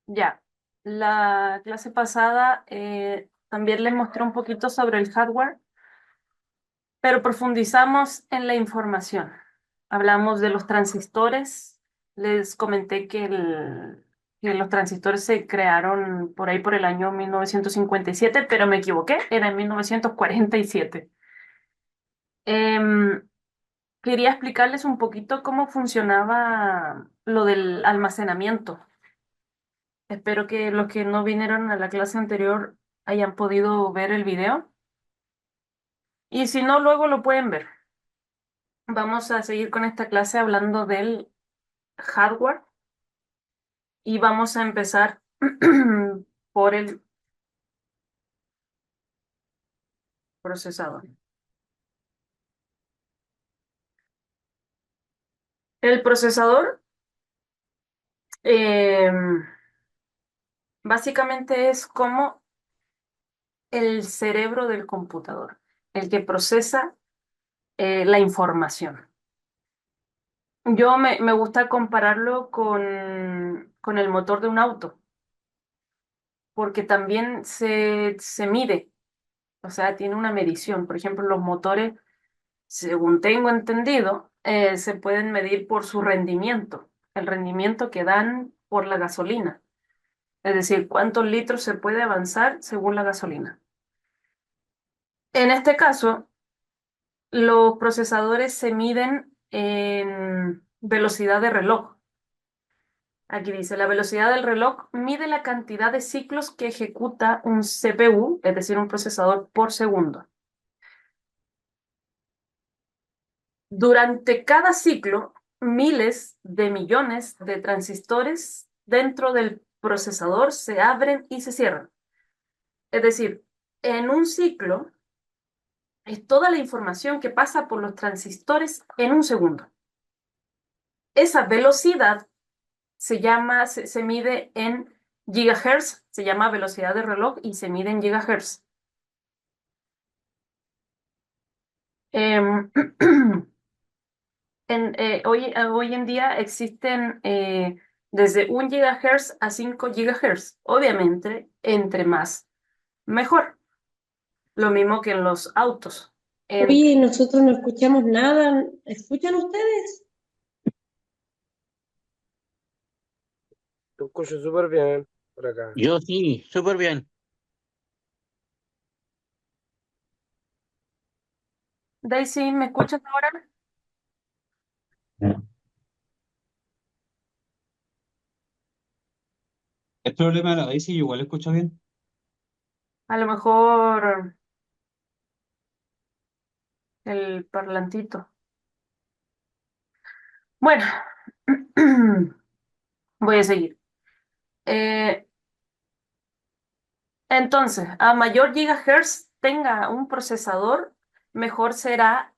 Ya, la clase pasada también les mostré un poquito sobre el hardware, pero profundizamos en la información. Hablamos de los transistores, les comenté que los transistores se crearon por ahí por el año 1957, pero me equivoqué, era en 1947. Em, Quería explicarles un poquito cómo funcionaba lo del almacenamiento. Espero que los que no vinieron a la clase anterior hayan podido ver el video. Y si no, luego lo pueden ver. Vamos a seguir con esta clase hablando del hardware y vamos a empezar por el procesador. El procesador eh, básicamente es como el cerebro del computador, el que procesa la información. Me gusta compararlo con el motor de un auto, porque también se mide, o sea, tiene una medición. Por ejemplo, los motores, según tengo entendido, se pueden medir por su rendimiento, el rendimiento que dan por la gasolina, es decir, cuántos litros se puede avanzar según la gasolina. En este caso, los procesadores se miden en velocidad de reloj. Aquí dice, la velocidad del reloj mide la cantidad de ciclos que ejecuta un CPU, es decir, un procesador por segundo. Durante cada ciclo, miles de millones de transistores dentro del procesador se abren y se cierran. Es decir, en un ciclo es toda la información que pasa por los transistores en un segundo. Esa velocidad se mide en gigahertz, se llama velocidad de reloj y se mide en gigahertz. Em, hoy en día existen desde 1 GHz a 5 GHz. Obviamente, entre más, mejor. Lo mismo que en los autos. Oye, nosotros no escuchamos nada. ¿Escuchan ustedes? Te escucho súper bien por acá. Yo sí, súper bien. Daisy, ¿me escuchas ahora? ¿Es problema de la Daisy? Igual escucho bien. A lo mejor el parlantito. Bueno, voy a seguir. Eh, entonces, a mayor gigahertz tenga un procesador, mejor será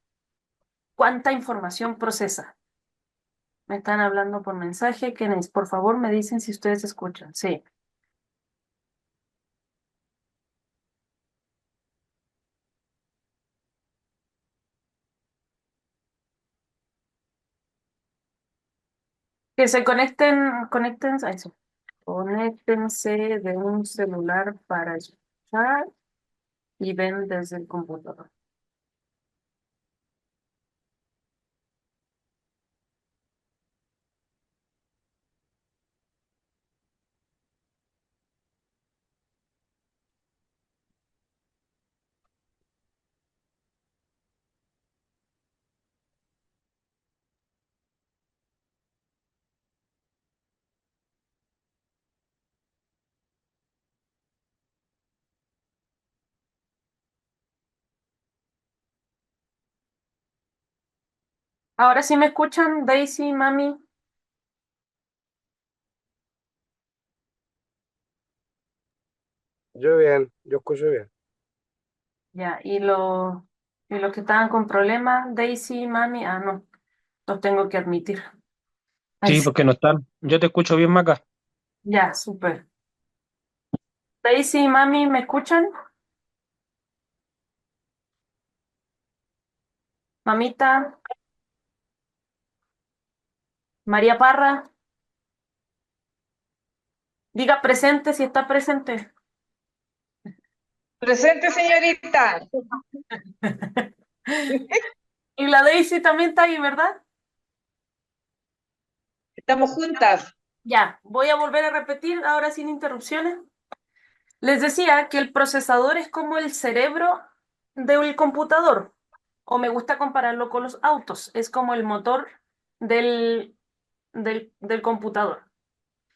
cuánta información procesa. Me están hablando por mensaje. Por favor, me dicen si ustedes escuchan. Sí. Que se conecten a eso. Conéctense de un celular para escuchar y ven desde el computador. Ahora sí me escuchan, Daisy, mami. Yo bien, yo escucho bien. Ya, y los que estaban con problemas, Daisy, mami, no, los tengo que admitir. Ahí Sí, sí. porque no están. Yo te escucho bien, Maca. Ya, súper. Daisy, mami, ¿me escuchan? Mamita, María Parra, Diga presente si está presente. Presente, señorita. Y la Daisy también está ahí, ¿verdad? Estamos juntas. Ya, voy a volver a repetir ahora sin interrupciones. Les decía que el procesador es como el cerebro del computador, o me gusta compararlo con los autos, es como el motor del, del computador.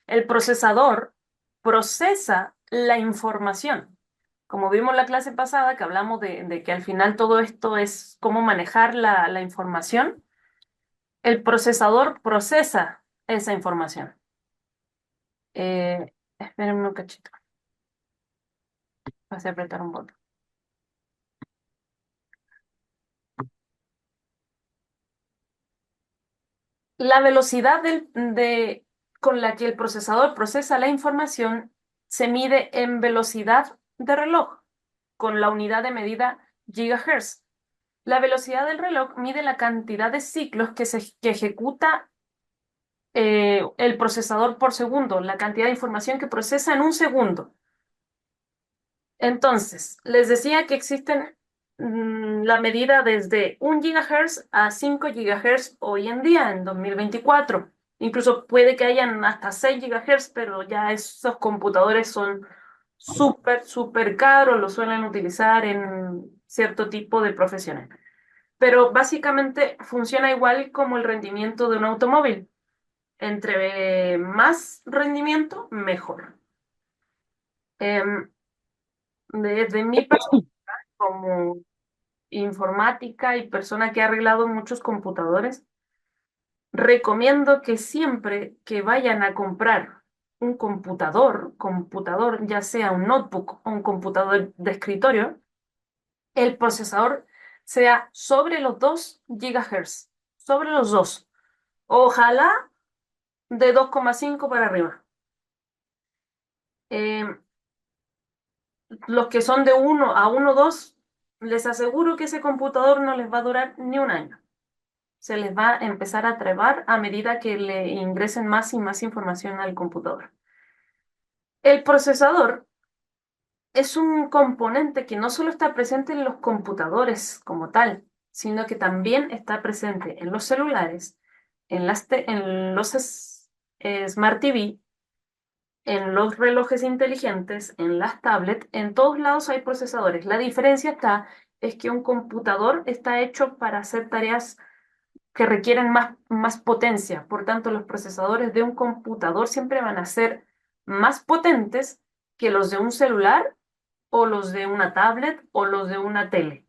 El procesador procesa la información. Como vimos en la clase pasada, que hablamos de que al final todo esto es cómo manejar la información, el procesador procesa esa información. Espérenme un cachito, voy a apretar un botón. La velocidad con la que el procesador procesa la información se mide en velocidad de reloj, con la unidad de medida gigahertz. La velocidad del reloj mide la cantidad de ciclos que ejecuta el procesador por segundo, la cantidad de información que procesa en un segundo. Entonces, les decía que existen la medida desde 1 GHz a 5 GHz hoy en día, en 2024. Incluso puede que hayan hasta 6 GHz, pero ya esos computadores son súper, súper caros, los suelen utilizar en cierto tipo de profesiones. Pero básicamente funciona igual como el rendimiento de un automóvil. Entre más rendimiento, mejor. Em, desde mi perspectiva, como informática y persona que ha arreglado muchos computadores, recomiendo que siempre que vayan a comprar un computador, ya sea un notebook o un computador de escritorio, el procesador sea sobre los 2 GHz, sobre los dos. Ojalá de 2,5 para arriba. Eh, los que son de 1 a 1,2, les aseguro que ese computador no les va a durar ni un año. Se les va a empezar a trebar a medida que le ingresen más y más información al computador. El procesador es un componente que no solo está presente en los computadores como tal, sino que también está presente en los celulares, en los Smart TV, en los relojes inteligentes, en las tablets, en todos lados hay procesadores. La diferencia es que un computador está hecho para hacer tareas que requieren más potencia. Por tanto, los procesadores de un computador siempre van a ser más potentes que los de un celular o los de una tablet o los de una tele.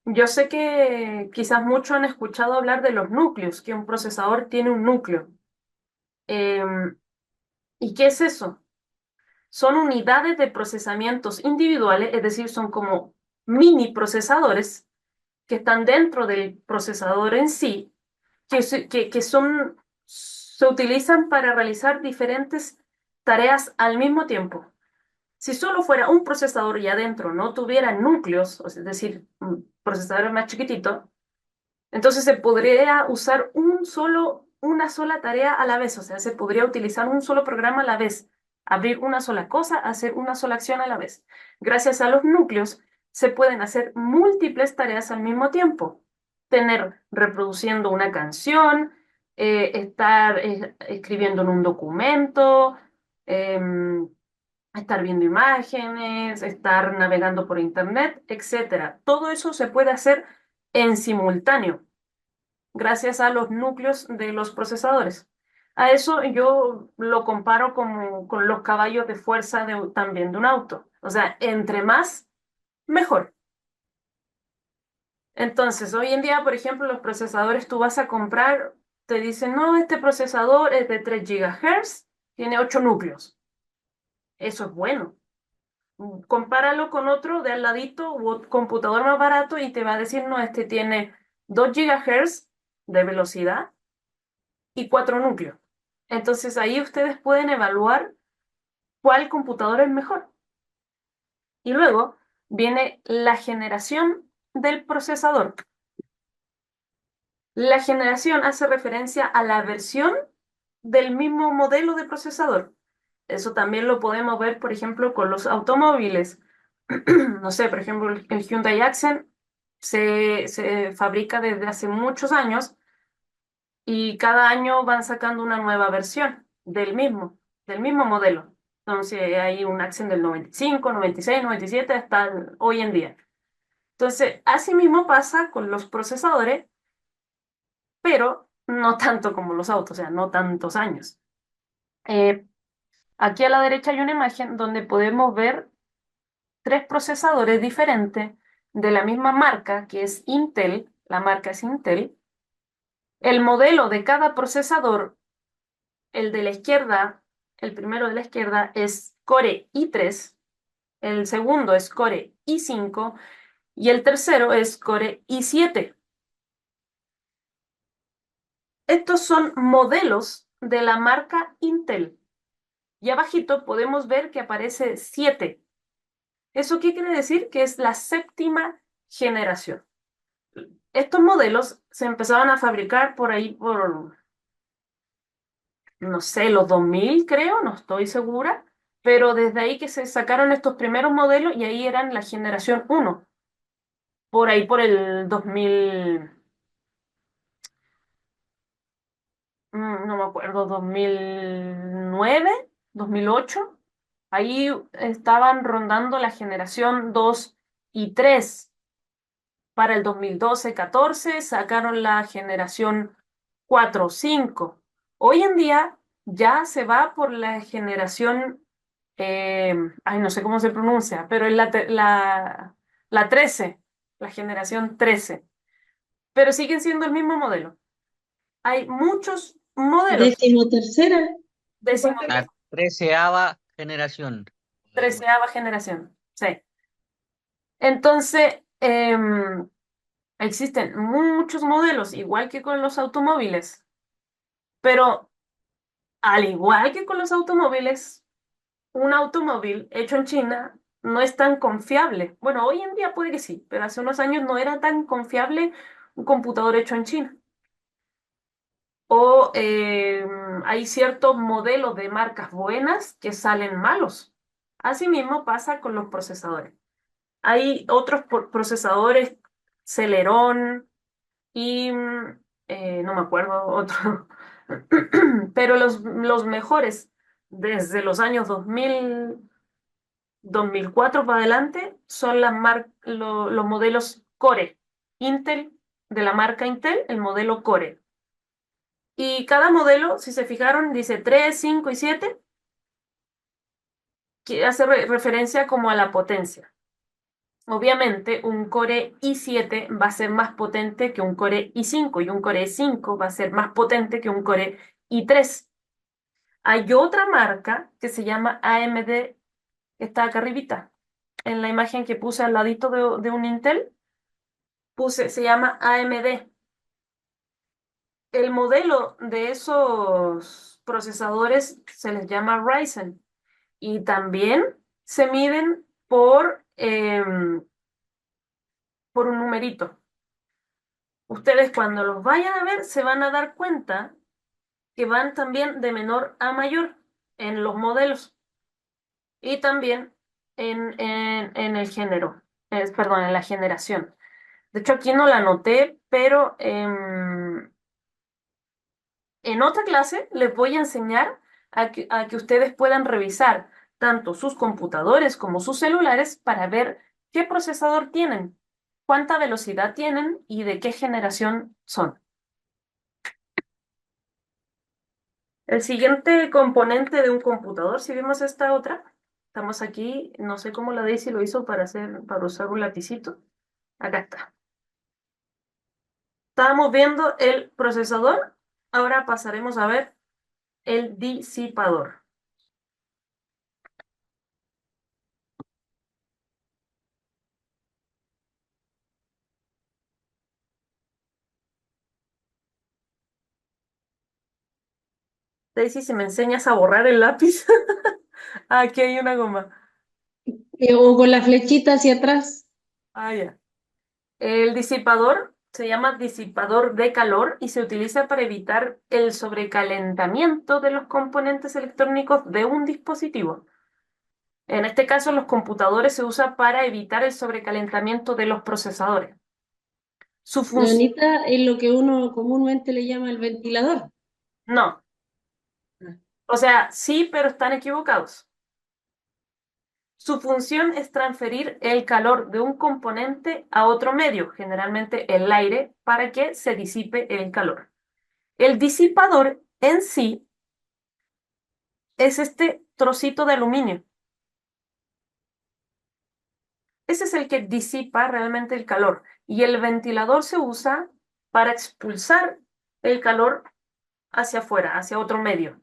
Yo sé que quizás muchos han escuchado hablar de los núcleos, que un procesador tiene un núcleo. Em, ¿Y qué es eso? Son unidades de procesamientos individuales, es decir, son como mini procesadores que están dentro del procesador en sí, que se utilizan para realizar diferentes tareas al mismo tiempo. Si solo fuera un procesador y adentro no tuviera núcleos, es decir, un procesador más chiquitito, entonces se podría usar una sola tarea a la vez, o sea, se podría utilizar un solo programa a la vez, abrir una sola cosa, hacer una sola acción a la vez. Gracias a los núcleos se pueden hacer múltiples tareas al mismo tiempo. Tener reproduciendo una canción, estar escribiendo en un documento, em, estar viendo imágenes, estar navegando por internet, etcétera. Todo eso se puede hacer en simultáneo gracias a los núcleos de los procesadores. A eso yo lo comparo como con los caballos de fuerza también de un auto. O sea, entre más, mejor. Entonces, hoy en día, por ejemplo, los procesadores tú vas a comprar, te dicen, no, este procesador es de 3 GHz, tiene 8 núcleos. Eso es bueno. Compáralo con otro de al ladito o computador más barato y te va a decir, no, este tiene 2 GHz de velocidad y 4 núcleos. Entonces ahí ustedes pueden evaluar cuál computador es mejor. Y luego viene la generación del procesador. La generación hace referencia a la versión del mismo modelo de procesador. Eso también lo podemos ver, por ejemplo, con los automóviles. No sé, por ejemplo, el Hyundai Accent se fabrica desde hace muchos años y cada año van sacando una nueva versión del mismo modelo. Entonces hay un Accent del 95, 96, 97 hasta hoy en día. Entonces, así mismo pasa con los procesadores, pero no tanto como los autos, o sea, no tantos años. Eh, Aquí a la derecha hay una imagen donde podemos ver tres procesadores diferentes de la misma marca, que es Intel, la marca es Intel. El modelo de cada procesador, el de la izquierda, el primero de la izquierda es Core i3, el segundo es Core i5 y el tercero es Core i7. Estos son modelos de la marca Intel. Y abajito podemos ver que aparece 7. ¿Eso qué quiere decir? Que es la séptima generación. Estos modelos se empezaban a fabricar por ahí por, no sé, los 2000 creo, no estoy segura, pero desde ahí que se sacaron estos primeros modelos y ahí eran la generación uno. Por ahí por el 2000, no me acuerdo, 2009, 2008. Ahí estaban rondando la generación 2 y 3. Para el 2012-14 sacaron la generación 4 5. Hoy en día ya se va por la generación, ay, no sé cómo se pronuncia, pero es la 13, la generación 13. Pero siguen siendo el mismo modelo. Hay muchos modelos. 13ª. Décimo, La treceava generación. treceava generación. Sí. Entonces, existen muchos modelos, igual que con los automóviles, pero al igual que con los automóviles, un automóvil hecho en China no es tan confiable. Bueno, hoy en día puede que sí, pero hace unos años no era tan confiable un computador hecho en China. O hay ciertos modelos de marcas buenas que salen malos. Asimismo pasa con los procesadores. Hay otros procesadores, Celeron y no me acuerdo otro, pero los mejores desde los años 2000, 2004 para adelante son los modelos Core. Intel, de la marca Intel, el modelo Core. Y cada modelo, si se fijaron, dice 3, 5 y 7, que hace referencia como a la potencia. Obviamente, un Core i7 va a ser más potente que un Core i5 y un Core i5 va a ser más potente que un Core i3. Hay otra marca que se llama AMD, que está acá arribita. En la imagen que puse al ladito de un Intel, se llama AMD. El modelo de esos procesadores se les llama Ryzen y también se miden por un numerito. Ustedes cuando los vayan a ver se van a dar cuenta que van también de menor a mayor en los modelos y también en el género, perdón, en la generación. De hecho, aquí no la anoté, pero en otra clase les voy a enseñar a que ustedes puedan revisar tanto sus computadores como sus celulares para ver qué procesador tienen, cuánta velocidad tienen y de qué generación son. El siguiente componente de un computador, si vemos esta otra, estamos aquí, no sé cómo la Daisy lo hizo para usar un lapicito. Acá está. Estábamos viendo el procesador, ahora pasaremos a ver el disipador. Daisy, si me enseñas a borrar el lápiz. Aquí hay una goma. O con la flechita hacia atrás. Ah, ya. El disipador se llama disipador de calor y se utiliza para evitar el sobrecalentamiento de los componentes electrónicos de un dispositivo. En este caso, los computadores se usa para evitar el sobrecalentamiento de los procesadores. Su función, Leonita es lo que uno comúnmente le llama el ventilador. no, o sea, sí, pero están equivocados. Su función es transferir el calor de un componente a otro medio, generalmente el aire, para que se disipe el calor. El disipador en sí es este trocito de aluminio. Ese es el que disipa realmente el calor. Y el ventilador se usa para expulsar el calor hacia afuera, hacia otro medio.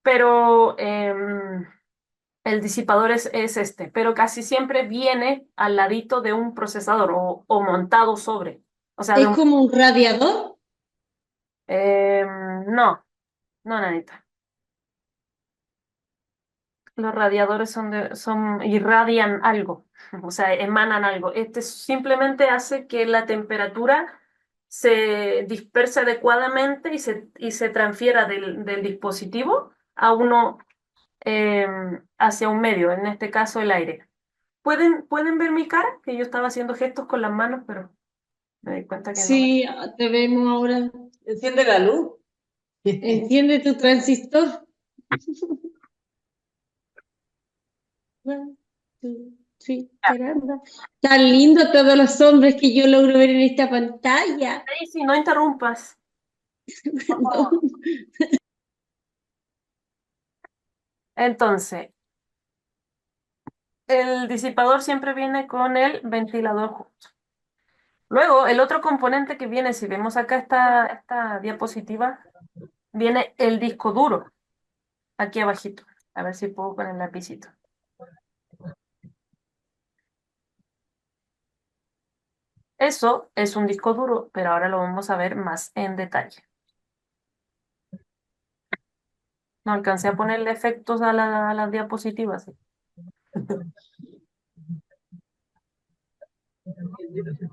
Pero el disipador es este, pero casi siempre viene al ladito de un procesador o montado sobre. O sea, Es como un radiador. no, no, Nanita. Los radiadores irradian algo, o sea, emanan algo. Este simplemente hace que la temperatura se disperse adecuadamente y se transfiera del dispositivo a uno hacia un medio, en este caso el aire. ¿Pueden ver mi cara? Que yo estaba haciendo gestos con las manos, pero me di cuenta que no. Sí, te vemos ahora. Enciende la luz. Enciende tu transistor. One, two, three, caramba. Tan lindo todos los hombres que yo logro ver en esta pantalla. Sí, no interrumpas. No. Entonces, el disipador siempre viene con el ventilador junto. Luego, el otro componente que viene, si vemos acá esta diapositiva, viene el disco duro, aquí abajito. A ver si puedo poner el lapicito. Eso es un disco duro, pero ahora lo vamos a ver más en detalle. No alcancé a ponerle efectos a las diapositivas.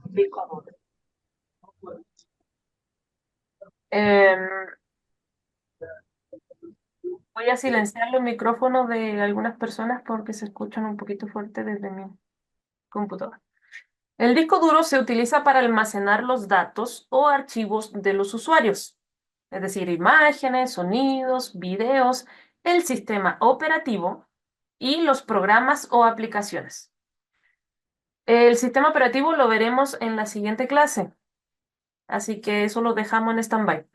Disco duro. Voy a silenciar los micrófonos de algunas personas porque se escuchan un poquito fuerte desde mi computadora. El disco duro se utiliza para almacenar los datos o archivos de los usuarios, es decir, imágenes, sonidos, videos, el sistema operativo y los programas o aplicaciones. El sistema operativo lo veremos en la siguiente clase, así que eso lo dejamos en stand-by.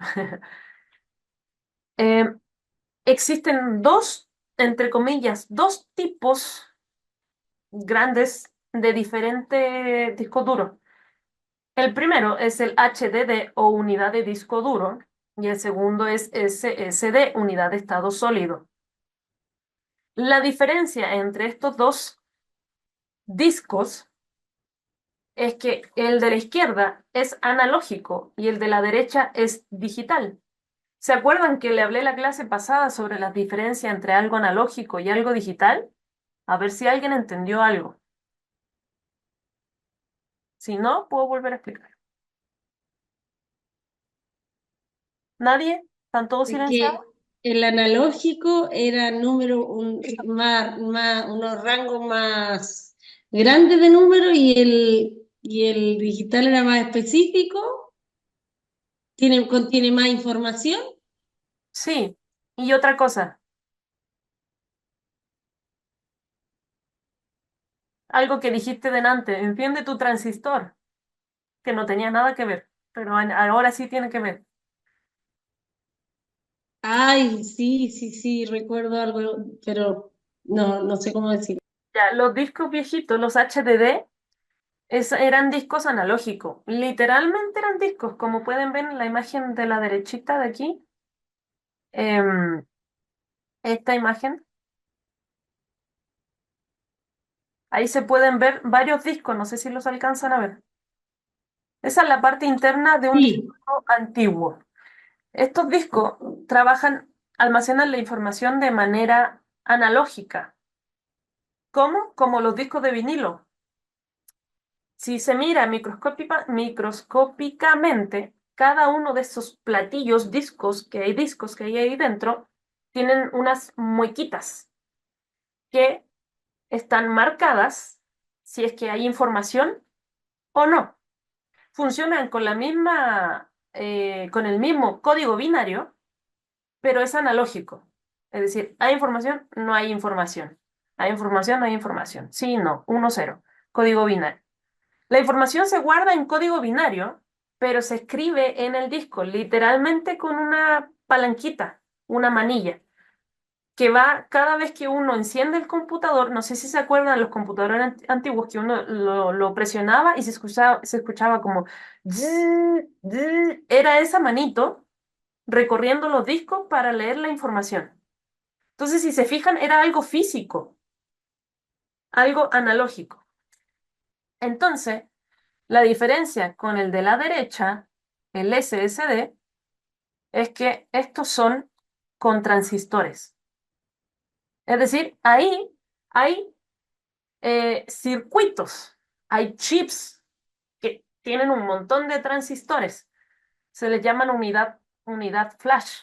Existen entre comillas, dos tipos grandes de diferentes discos duros. El primero es el HDD o unidad de disco duro y el segundo es SSD, unidad de estado sólido. La diferencia entre estos dos discos es que el de la izquierda es analógico y el de la derecha es digital. ¿Se acuerdan que le hablé la clase pasada sobre la diferencia entre algo analógico y algo digital? A ver si alguien entendió algo. Si no, puedo volver a explicar. ¿Nadie? ¿Están todos Es que silenciados? el analógico era unos rangos más grandes de números y el digital era más específico, contiene más información. Sí. Y otra cosa, algo que dijiste delante, enciende tu transistor, que no tenía nada que ver, pero ahora sí tiene que ver. Ay, sí, sí, sí, recuerdo algo, pero no sé cómo decir. Ya, los discos viejitos, los HDD, eran discos analógicos. Literalmente eran discos, como pueden ver en la imagen de la derechita de aquí. em, esta imagen. Ahí se pueden ver varios discos, no sé si los alcanzan a ver. Esa es la parte interna de un Sí, disco antiguo. Estos discos almacenan la información de manera analógica. ¿Cómo? Como los discos de vinilo. Si se mira microscópicamente, cada uno de esos platillos, discos que hay ahí dentro, tienen unas muequitas que están marcadas si es que hay información o no. Funcionan con con el mismo código binario, pero es analógico. Es decir, hay información, no hay información. Hay información, no hay información. Sí, no, 1, 0. Código binario. La información se guarda en código binario, pero se escribe en el disco, literalmente con una palanquita, una manilla, que va cada vez que uno enciende el computador. No sé si se acuerdan los computadores antiguos que uno lo presionaba y se escuchaba como zzz, zzz. Era esa manito recorriendo los discos para leer la información. Entonces, si se fijan, era algo físico, algo analógico. Entonces, la diferencia con el de la derecha, el SSD, es que estos son con transistores. Es decir, ahí hay circuitos, hay chips que tienen un montón de transistores. Se les llaman unidad flash.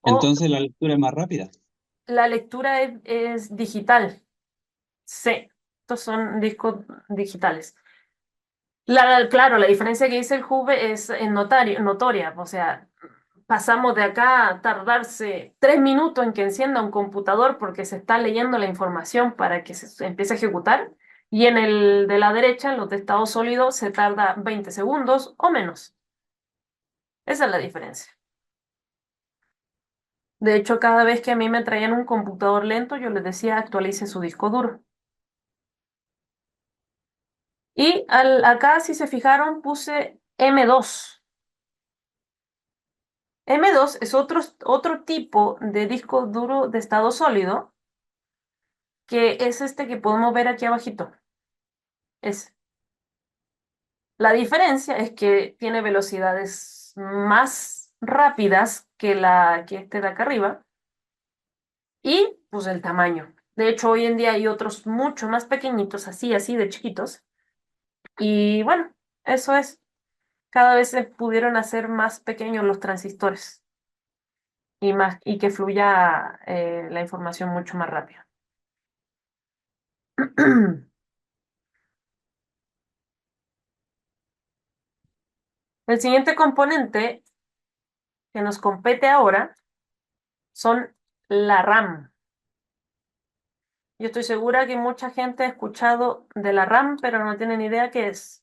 O Entonces la lectura es más rápida. la lectura es digital. Sí, estos son discos digitales. Claro, la diferencia que dice el Juve es notoria. O sea, pasamos de acá a tardarse 3 minutos en que encienda un computador porque se está leyendo la información para que se empiece a ejecutar. Y en el de la derecha, en los de estado sólido, se tarda 20 segundos o menos. Esa es la diferencia. De hecho, cada vez que a mí me traían un computador lento, yo les decía actualice su disco duro. Y acá, si se fijaron, puse M2. M2 es otro tipo de disco duro de estado sólido, que es este que podemos ver aquí abajito. Es. La diferencia es que tiene velocidades más rápidas que este de acá arriba y pues el tamaño. De hecho, hoy en día hay otros mucho más pequeñitos, así de chiquitos. Y bueno, eso es. Cada vez se pudieron hacer más pequeños los transistores y que fluya la información mucho más rápido. El siguiente componente que nos compete ahora son la RAM. Yo estoy segura que mucha gente ha escuchado de la RAM, pero no tienen idea qué es.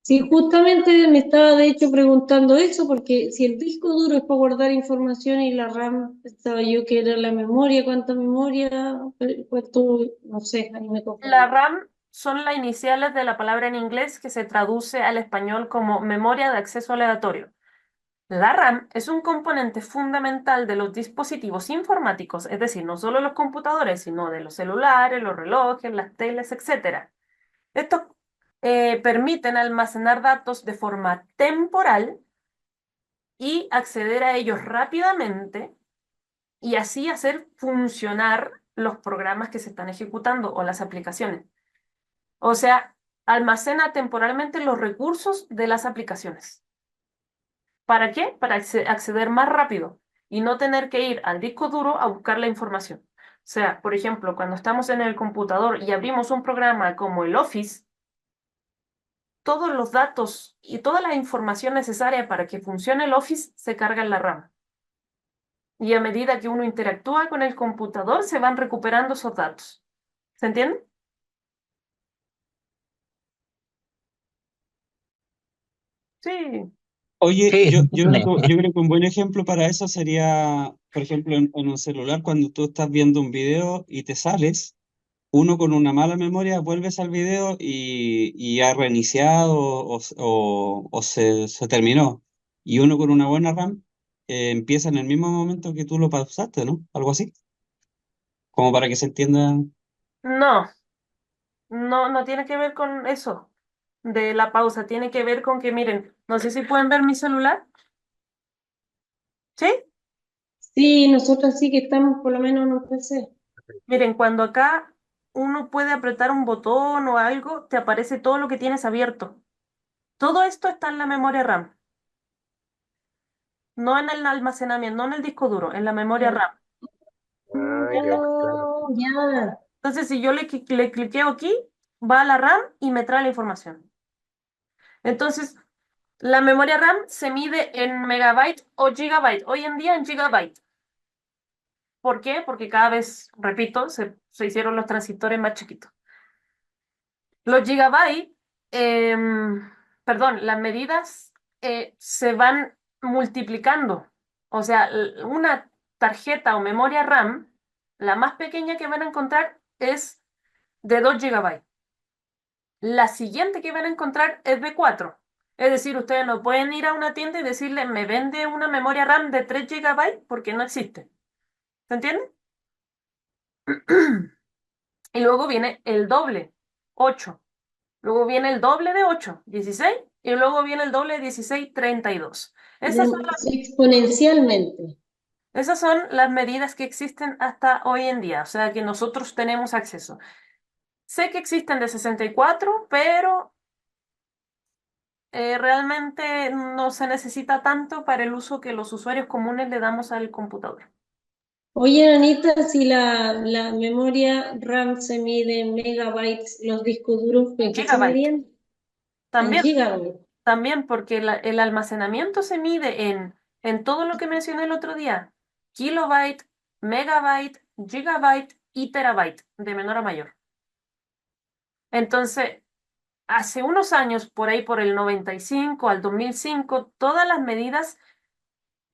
Sí, justamente me estaba de hecho preguntando eso, porque si el disco duro es para guardar información y la RAM, estaba yo que era la memoria, ¿cuánta memoria? ¿Cuánto? No sé, ahí me La confundí. RAM son las iniciales de la palabra en inglés que se traduce al español como memoria de acceso aleatorio. La RAM es un componente fundamental de los dispositivos informáticos, es decir, no solo los computadores, sino de los celulares, los relojes, las teles, etcétera. Estos permiten almacenar datos de forma temporal y acceder a ellos rápidamente y así hacer funcionar los programas que se están ejecutando o las aplicaciones. O sea, almacena temporalmente los recursos de las aplicaciones. ¿Para qué? Para acceder más rápido y no tener que ir al disco duro a buscar la información. O sea, por ejemplo, cuando estamos en el computador y abrimos un programa como el Office, todos los datos y toda la información necesaria para que funcione el Office se carga en la RAM. Y a medida que uno interactúa con el computador, se van recuperando esos datos. ¿Se entiende? Sí. Oye, Sí, yo creo que un buen ejemplo para eso sería, por ejemplo, en un celular, cuando tú estás viendo un video y te sales, uno con una mala memoria vuelves al video y ha reiniciado o se terminó. Y uno con una buena RAM empieza en el mismo momento que tú lo pausaste, ¿no? Algo así. Como para que se entienda. No, no tiene que ver con eso de la pausa. Tiene que ver con que, miren, no sé si pueden ver mi celular. ¿Sí? Sí, nosotros sí que estamos por lo menos en un PC. Miren, cuando acá uno puede apretar un botón o algo, te aparece todo lo que tienes abierto. Todo esto está en la memoria RAM, no en el almacenamiento, no en el disco duro, en la memoria RAM. Ah, ya, claro. Oh, ya. Entonces, si yo le cliqueo aquí, va a la RAM y me trae la información. Entonces, la memoria RAM se mide en megabyte o gigabyte. Hoy en día en gigabyte. ¿Por qué? Porque cada vez, repito, se hicieron los transistores más chiquitos. Los gigabytes, perdón, las medidas se van multiplicando. O sea, una tarjeta o memoria RAM, la más pequeña que van a encontrar es de 2 gigabytes. La siguiente que van a encontrar es de 4. Es decir, ustedes no pueden ir a una tienda y decirle, me vende una memoria RAM de 3 gigabytes porque no existe. ¿Se entiende? Y luego viene el doble, 8. Luego viene el doble de 8, 16. Y luego viene el doble de 16, 32. Exponencialmente. Esas son las medidas que existen hasta hoy en día, o sea que nosotros tenemos acceso. Sé que existen de 64, pero realmente no se necesita tanto para el uso que los usuarios comunes le damos al computador. Oye, Anita, si la memoria RAM se mide en megabytes, los discos duros, ¿en qué se Gigabyte. medían? En También, gigabytes. también porque el almacenamiento se mide en todo lo que mencioné el otro día. Kilobyte, megabyte, gigabyte y terabyte, de menor a mayor. Entonces, hace unos años, por ahí por el 95 al 2005, todas las medidas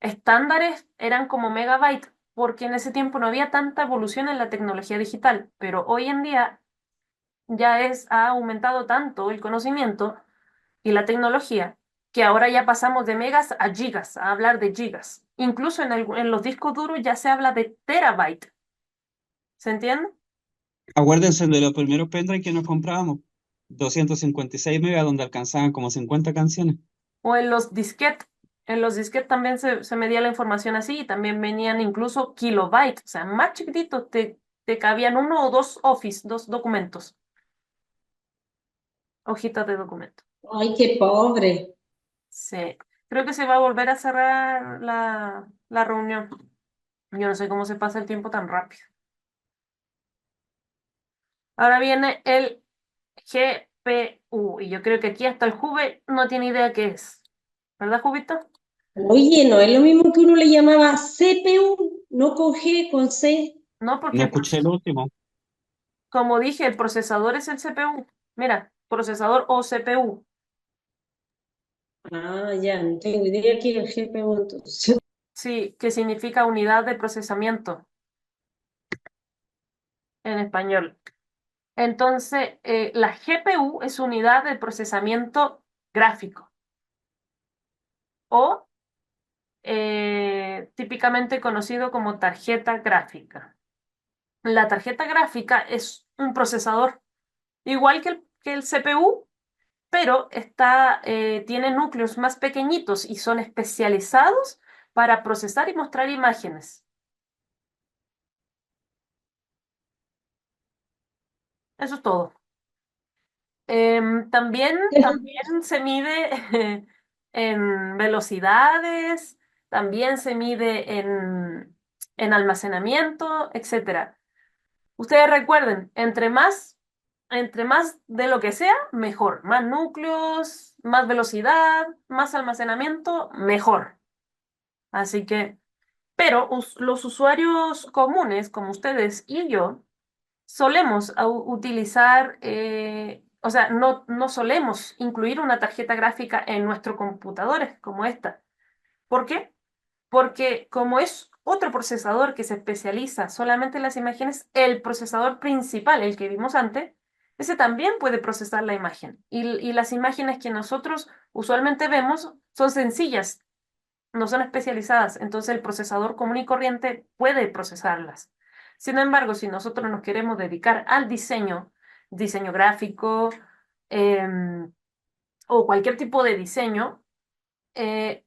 estándares eran como megabyte, porque en ese tiempo no había tanta evolución en la tecnología digital, pero hoy en día ha aumentado tanto el conocimiento y la tecnología que ahora ya pasamos de megas a gigas, a hablar de gigas. Incluso en los discos duros ya se habla de terabyte. ¿Se entiende? Acuérdense de los primeros pendrive que nos comprábamos. 256 megas donde alcanzaban como 50 canciones. O en los disquetes. En los disquetes también se medía la información así y también venían incluso kilobytes, o sea, más chiquititos, te cabían uno o dos Office, dos documentos, hojitas de documento. Ay, qué pobre. Sí. Creo que se va a volver a cerrar la reunión. Yo no sé cómo se pasa el tiempo tan rápido. Ahora viene el GPU y yo creo que aquí hasta el Juve no tiene idea qué es. ¿Verdad, Jubito? Oye, no es lo mismo que uno le llamaba CPU, no con G, con C. No, No porque escuché lo último. como dije, el procesador es el CPU. Mira, procesador o CPU. Ah, ya, no tengo idea qué es el GPU entonces. Sí, que significa unidad de procesamiento en español. Entonces, la GPU es unidad de procesamiento gráfico o típicamente conocido como tarjeta gráfica. La tarjeta gráfica es un procesador igual que el CPU, pero tiene núcleos más pequeñitos y son especializados para procesar y mostrar imágenes. Eso es todo. También se mide en velocidades, también se mide en almacenamiento, etcétera. Ustedes recuerden, entre más de lo que sea, mejor. Más núcleos, más velocidad, más almacenamiento, mejor. Así que, pero los usuarios comunes, como ustedes y yo, solemos utilizar, o sea, no solemos incluir una tarjeta gráfica en nuestros computadores como esta. ¿Por qué? Porque como es otro procesador que se especializa solamente en las imágenes, el procesador principal, el que vimos antes, ese también puede procesar la imagen. Y las imágenes que nosotros usualmente vemos son sencillas, no son especializadas, entonces el procesador común y corriente puede procesarlas. Sin embargo, si nosotros nos queremos dedicar al diseño gráfico, em, o cualquier tipo de diseño, eh,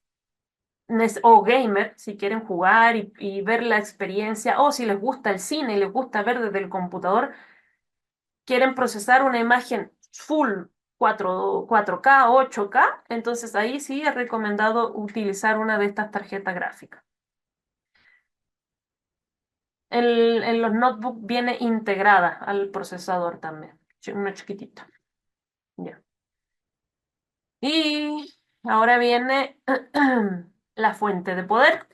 o gamer, si quieren jugar y ver la experiencia, o si les gusta el cine y les gusta ver desde el computador, quieren procesar una imagen full 4K, 8K, entonces ahí sí es recomendado utilizar una de estas tarjetas gráficas. En los notebooks viene integrada al procesador también, una chiquitita. Ya. Y ahora viene la fuente de poder.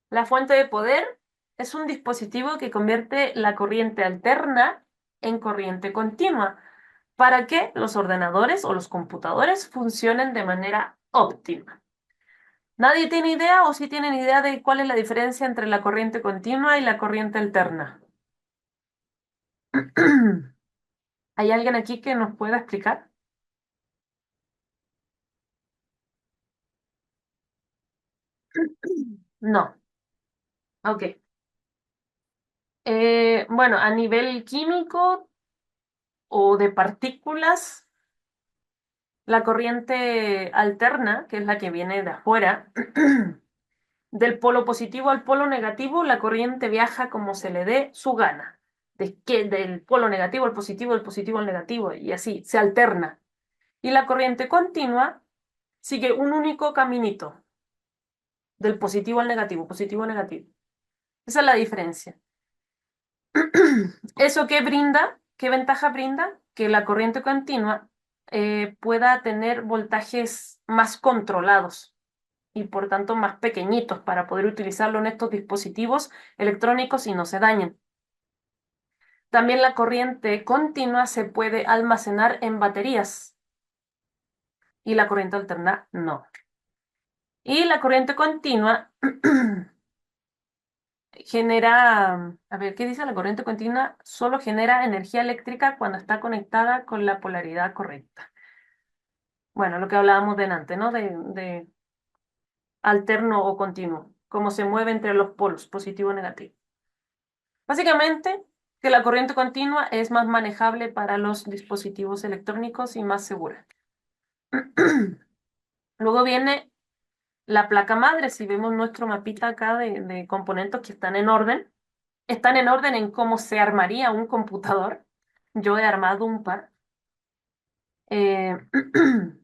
La fuente de poder es un dispositivo que convierte la corriente alterna en corriente continua para que los ordenadores o los computadores funcionen de manera óptima. ¿Nadie tiene idea o sí tienen idea de cuál es la diferencia entre la corriente continua y la corriente alterna? ¿Hay alguien aquí que nos pueda explicar? No. Ok. Bueno, a nivel químico o de partículas, la corriente alterna, que es la que viene de afuera, del polo positivo al polo negativo, la corriente viaja como se le dé su gana. Del polo negativo al positivo, del positivo al negativo, y así, se alterna. Y la corriente continua sigue un único caminito, del positivo al negativo, positivo al negativo. Esa es la diferencia. ¿Eso qué brinda? ¿Qué ventaja brinda? Que la corriente continua pueda tener voltajes más controlados y por tanto más pequeñitos para poder utilizarlo en estos dispositivos electrónicos y no se dañen. También la corriente continua se puede almacenar en baterías y la corriente alterna no. Y la corriente continua genera, a ver, ¿qué dice la corriente continua? Solo genera energía eléctrica cuando está conectada con la polaridad correcta. Bueno, lo que hablábamos delante, ¿no? De alterno o continuo, cómo se mueve entre los polos, positivo o negativo. Básicamente, que la corriente continua es más manejable para los dispositivos electrónicos y más segura. Luego viene la placa madre. Si vemos nuestro mapita acá de componentes que están en orden en cómo se armaría un computador. Yo he armado un par. Eh,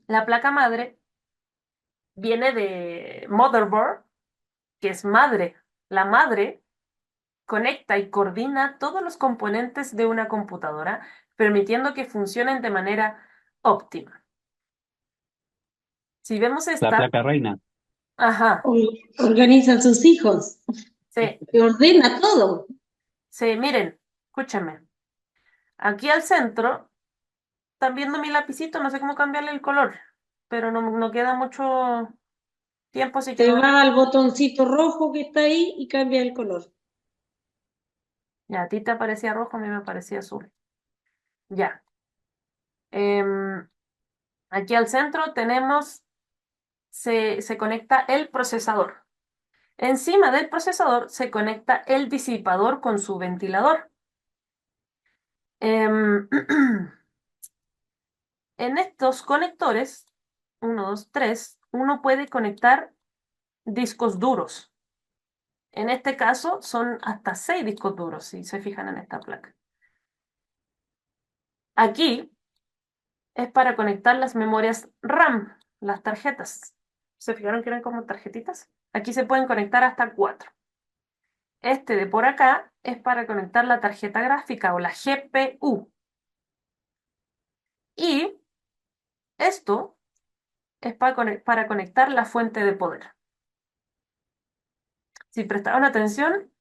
la placa madre viene de motherboard, que es madre. La madre conecta y coordina todos los componentes de una computadora, permitiendo que funcionen de manera óptima. Si vemos La esta, placa reina. ajá, Organiza a sus hijos, sí, y ordena todo. sí, miren, escúchenme. Aquí al centro, están viendo mi lapicito, no sé cómo cambiarle el color, pero no queda mucho tiempo, así que Te lo... va al botoncito rojo que está ahí y cambia el color. Ya, a ti te parecía rojo, a mí me parecía azul. Ya. Em, Aquí al centro tenemos, se conecta el procesador. Encima del procesador se conecta el disipador con su ventilador. Em, en estos conectores, 1, 2, 3, uno puede conectar discos duros. En este caso son hasta 6 discos duros, si se fijan en esta placa. Aquí es para conectar las memorias RAM, las tarjetas. ¿Se fijaron que eran como tarjetitas? Aquí se pueden conectar hasta 4. Este de por acá es para conectar la tarjeta gráfica o la GPU. Y esto es para conectar la fuente de poder. Si prestaron atención,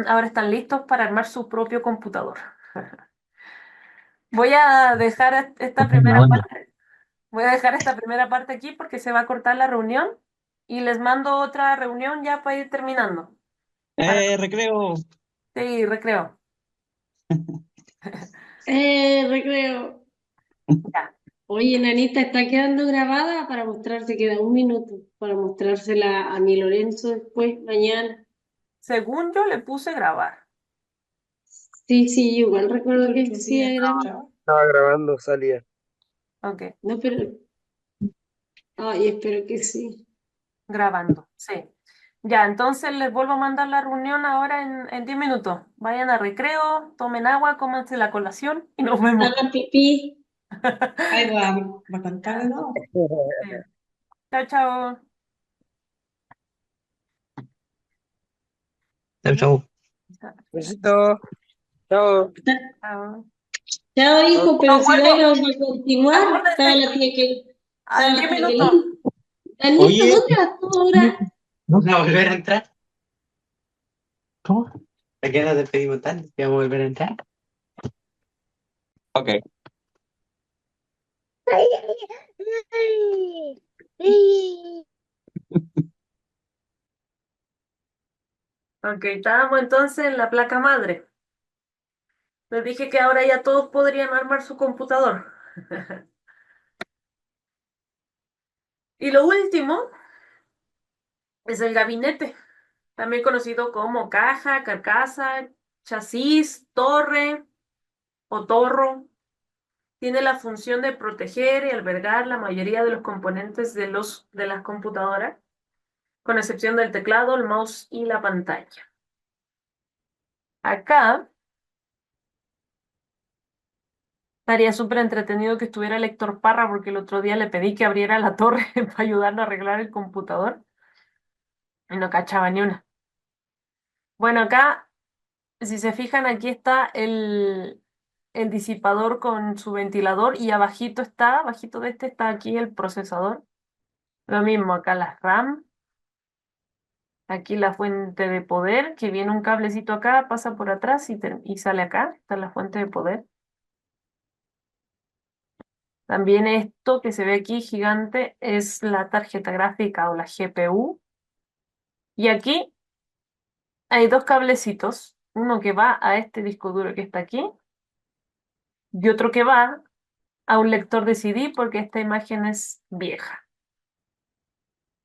ahora están listos para armar su propio computador. Voy a dejar esta primera parte. Voy a dejar esta primera parte aquí porque se va a cortar la reunión y les mando otra reunión ya para ir terminando. Para... Recreo. Sí, recreo. Recreo. Ya. Oye, Nanita, está quedando grabada para mostrarse, queda un minuto para mostrársela a mi Lorenzo después, mañana. Según yo le puse grabar. Sí, sí, igual recuerdo que sí, grabado. Estaba grabando, salía. Ok, No, pero, ay, espero que sí. grabando, sí. Ya, entonces les vuelvo a mandar la reunión ahora en 10 minutos. Vayan a recreo, tomen agua, cómanse la colación y nos vemos. Hagan pipí. Ay, va a cantar de nuevo. Sí. Chao, chao. Chau, chau. Besito. Chao. Chao. Chao, hijo, pero No, si vuelvo. vamos a continuar, estaba Acuérdense, la tía que, estaba en la 10 tía minutos. Kelly. Anita, Oye, ¿dónde vas tú ahora? ¿Vamos a volver a entrar? ¿Cómo? ¿A qué nos despedimos tanto? ¿Que vamos a volver a entrar? ok. Ok, estábamos entonces en la placa madre. Les dije que ahora ya todos podrían armar su computador. Y lo último es el gabinete, también conocido como caja, carcasa, chasis, torre o torro. Tiene la función de proteger y albergar la mayoría de los componentes de las computadoras, con excepción del teclado, el mouse y la pantalla. Acá estaría súper entretenido que estuviera el Héctor Parra, porque el otro día le pedí que abriera la torre para ayudarnos a arreglar el computador y no cachaba ni una. Bueno, acá, si se fijan, aquí está el disipador con su ventilador y abajito de este está aquí el procesador. Lo mismo, acá las RAM, aquí la fuente de poder, que viene un cablecito acá, pasa por atrás y sale acá, está la fuente de poder. También esto que se ve aquí gigante es la tarjeta gráfica o la GPU. Y aquí hay dos cablecitos, uno que va a este disco duro que está aquí y otro que va a un lector de CD porque esta imagen es vieja.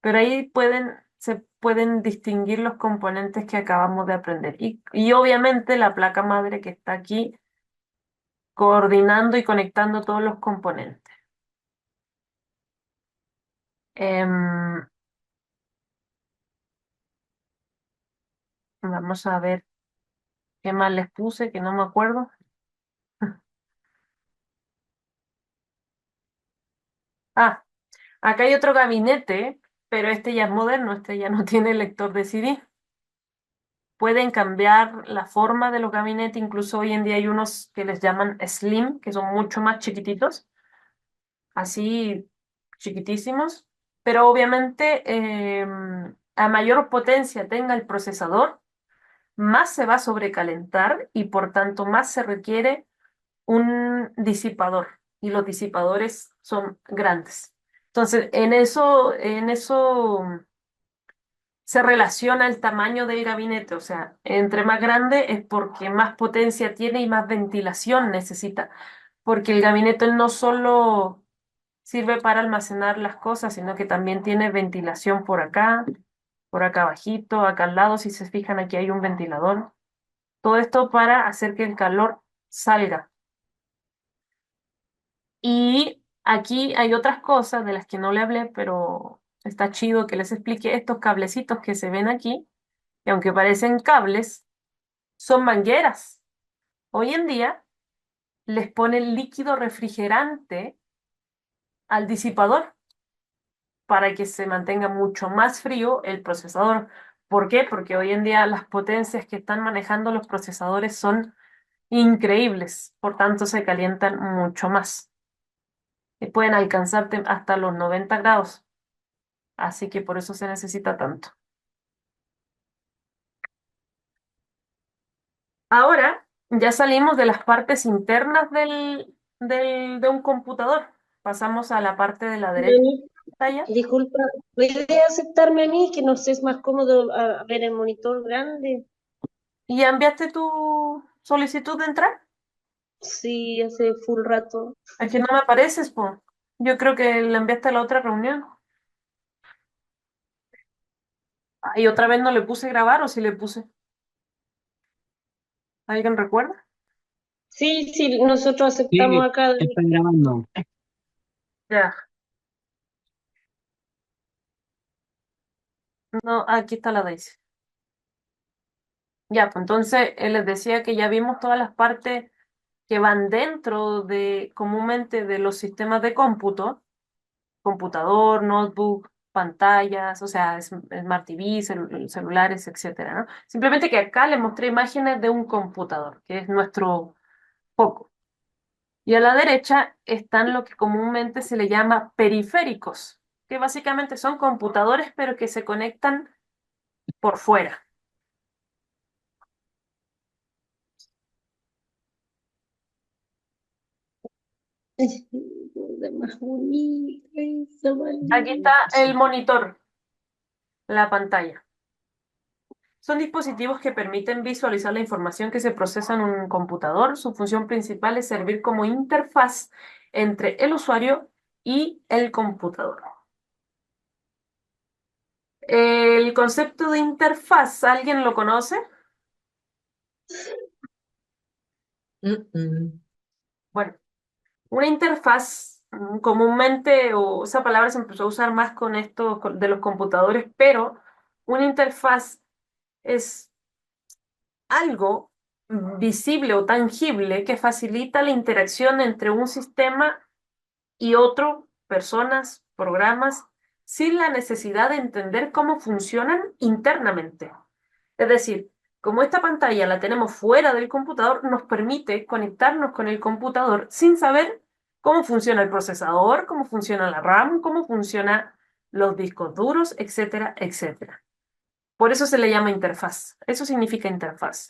Pero ahí se pueden distinguir los componentes que acabamos de aprender. Y obviamente la placa madre que está aquí coordinando y conectando todos los componentes. Em, Vamos a ver qué más les puse, que no me acuerdo. Ah, acá hay otro gabinete, pero este ya es moderno, este ya no tiene lector de CD. Pueden cambiar la forma de los gabinetes, incluso hoy en día hay unos que les llaman slim, que son mucho más chiquititos, así chiquitísimos, pero obviamente a mayor potencia tenga el procesador, más se va a sobrecalentar y por tanto más se requiere un disipador y los disipadores son grandes. Entonces, en eso se relaciona el tamaño del gabinete, o sea, entre más grande es porque más potencia tiene y más ventilación necesita, porque el gabinete no solo sirve para almacenar las cosas, sino que también tiene ventilación por acá abajito, acá al lado, si se fijan, aquí hay un ventilador. Todo esto para hacer que el calor salga. Y aquí hay otras cosas de las que no le hablé, pero está chido que les explique estos cablecitos que se ven aquí, que aunque parecen cables, son mangueras. Hoy en día les ponen líquido refrigerante al disipador para que se mantenga mucho más frío el procesador. ¿Por qué? Porque hoy en día las potencias que están manejando los procesadores son increíbles, por tanto se calientan mucho más y pueden alcanzar hasta los 90 grados, así que por eso se necesita tanto. Ahora ya salimos de las partes internas de un computador, pasamos a la parte de la derecha de Mami, la pantalla. disculpa, ¿puedes aceptarme a mí que nos es más cómodo ver el monitor grande? ¿Y ya enviaste tu solicitud de entrar? Sí, hace full rato. Es que no me apareces, po. Yo creo que la enviaste a la otra reunión. Y otra vez no le puse grabar o sí le puse. ¿Alguien recuerda? Sí, sí, nosotros Sí, aceptamos acá. está grabando. Ya. No, aquí está la Daisy. Ya, pues entonces les decía que ya vimos todas las partes que van dentro de comúnmente de los sistemas de cómputo, computador, notebook, pantallas, o sea, Smart TV, celulares, etcétera, ¿no? Simplemente que acá les mostré imágenes de un computador, que es nuestro foco. Y a la derecha están lo que comúnmente se le llama periféricos, que básicamente son computadores, pero que se conectan por fuera. Cosa más bonita, esa Aquí María. está el monitor, la pantalla. Son dispositivos que permiten visualizar la información que se procesa en un computador. Su función principal es servir como interfaz entre el usuario y el computador. El concepto de interfaz, ¿alguien lo conoce? Bueno, una interfaz comúnmente, o esa palabra se empezó a usar más con esto de los computadores, pero una interfaz es algo visible o tangible que facilita la interacción entre un sistema y otro, personas, programas, sin la necesidad de entender cómo funcionan internamente. Es decir, como esta pantalla la tenemos fuera del computador, nos permite conectarnos con el computador sin saber cómo funciona el procesador, cómo funciona la RAM, cómo funcionan los discos duros, etcétera, etcétera. Por eso se le llama interfaz. Eso significa interfaz.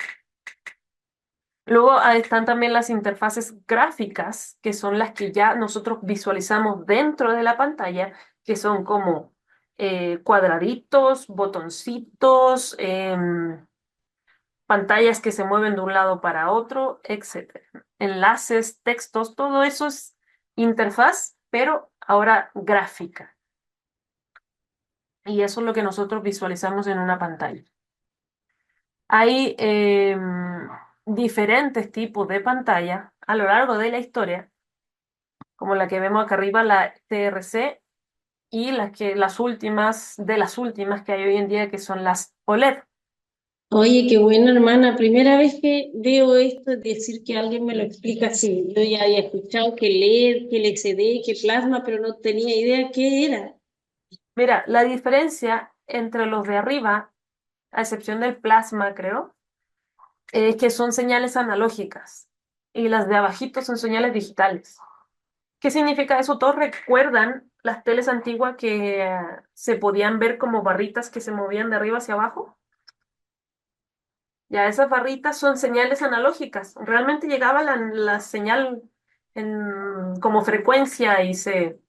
Luego están también las interfaces gráficas, que son las que ya nosotros visualizamos dentro de la pantalla, que son como cuadraditos, botoncitos, pantallas que se mueven de un lado para otro, etcétera. Enlaces, textos, todo eso es interfaz, pero ahora gráfica. Y eso es lo que nosotros visualizamos en una pantalla. Hay diferentes tipos de pantalla a lo largo de la historia, como la que vemos acá arriba, la TRC, y las últimas, de las últimas que hay hoy en día, que son las OLED. Oye, qué bueno, hermana. Primera vez que veo esto, es decir, que alguien me lo explica así. Yo ya había escuchado que LED, que LCD, que plasma, pero no tenía idea qué era. Mira, la diferencia entre los de arriba, a excepción del plasma, creo, es que son señales analógicas y las de abajito son señales digitales. ¿Qué significa eso? Todos recuerdan las teles antiguas que se podían ver como barritas que se movían de arriba hacia abajo. Ya esas barritas son señales analógicas. Realmente llegaba la señal como frecuencia y se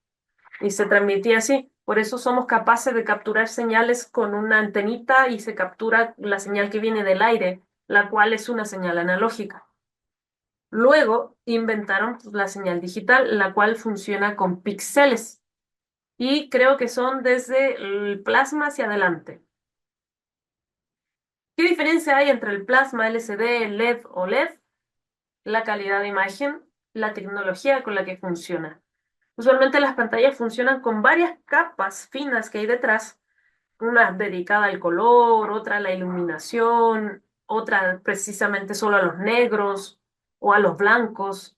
transmitía así. Por eso somos capaces de capturar señales con una antenita y se captura la señal que viene del aire, la cual es una señal analógica. Luego inventaron la señal digital, la cual funciona con píxeles. Y creo que son desde el plasma hacia adelante. ¿Qué diferencia hay entre el plasma LCD, LED o LED? La calidad de imagen, la tecnología con la que funciona. Usualmente las pantallas funcionan con varias capas finas que hay detrás, una dedicada al color, otra a la iluminación, otra precisamente solo a los negros o a los blancos.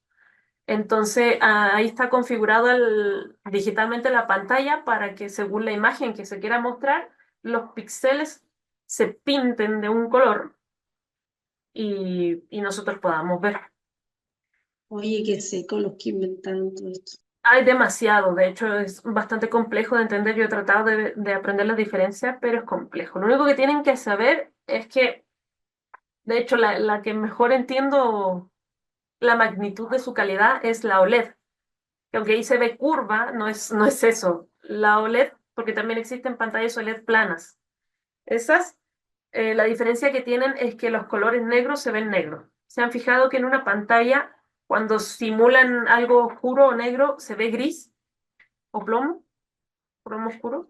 Entonces ahí está configurado digitalmente la pantalla para que según la imagen que se quiera mostrar, los píxeles se pinten de un color y nosotros podamos ver. Oye, qué seco los que inventaron todo esto. Hay demasiado, de hecho es bastante complejo de entender. Yo he tratado de aprender las diferencias, pero es complejo. Lo único que tienen que saber es que, de hecho, la que mejor entiendo la magnitud de su calidad es la OLED, que aunque ahí se ve curva, no es eso. La OLED, porque también existen pantallas OLED planas. Esas, la diferencia que tienen es que los colores negros se ven negros. ¿Se han fijado que en una pantalla, cuando simulan algo oscuro o negro, se ve gris o plomo? ¿Plomo oscuro?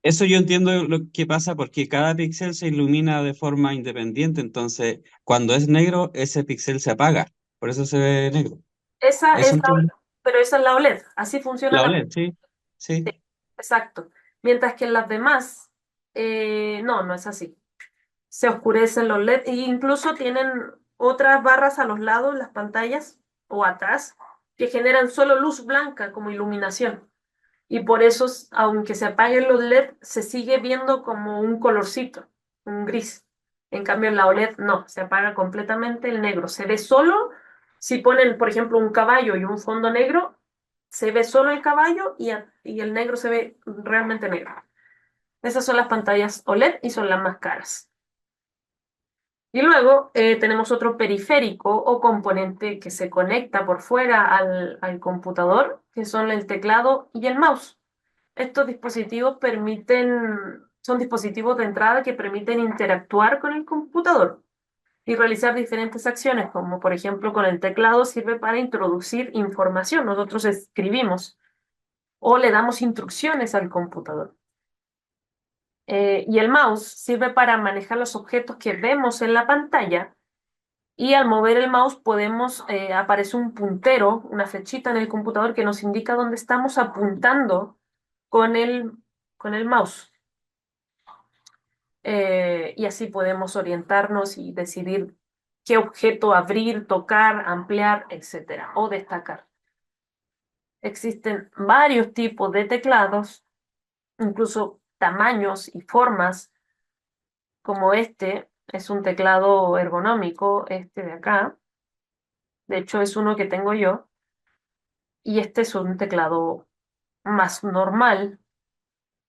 Eso yo entiendo lo que pasa porque cada píxel se ilumina de forma independiente, entonces cuando es negro, ese píxel se apaga, por eso se ve negro. Esa Eso es entiendo. pero esa es la OLED. Así funciona La la. OLED, sí, sí. Sí, exacto. Mientras que en las demás, No, no es así. Se oscurecen los LED e incluso tienen otras barras a los lados, las pantallas o atrás, que generan solo luz blanca como iluminación. Y por eso, aunque se apaguen los LED, se sigue viendo como un colorcito, un gris. En cambio, en la OLED no, se apaga completamente el negro. Se ve solo si ponen, por ejemplo, un caballo y un fondo negro, se ve solo el caballo y el negro se ve realmente negro. Esas son las pantallas OLED y son las más caras. Y luego tenemos otro periférico o componente que se conecta por fuera al computador, que son el teclado y el mouse. Estos dispositivos son dispositivos de entrada que permiten interactuar con el computador y realizar diferentes acciones, como por ejemplo con el teclado sirve para introducir información. Nosotros escribimos o le damos instrucciones al computador. Y el mouse sirve para manejar los objetos que vemos en la pantalla y al mover el mouse aparece un puntero, una flechita en el computador que nos indica dónde estamos apuntando con el mouse. Y así podemos orientarnos y decidir qué objeto abrir, tocar, ampliar, etcétera, o destacar. Existen varios tipos de teclados, incluso tamaños y formas, como este es un teclado ergonómico, este de acá. De hecho, es uno que tengo yo. Y este es un teclado más normal.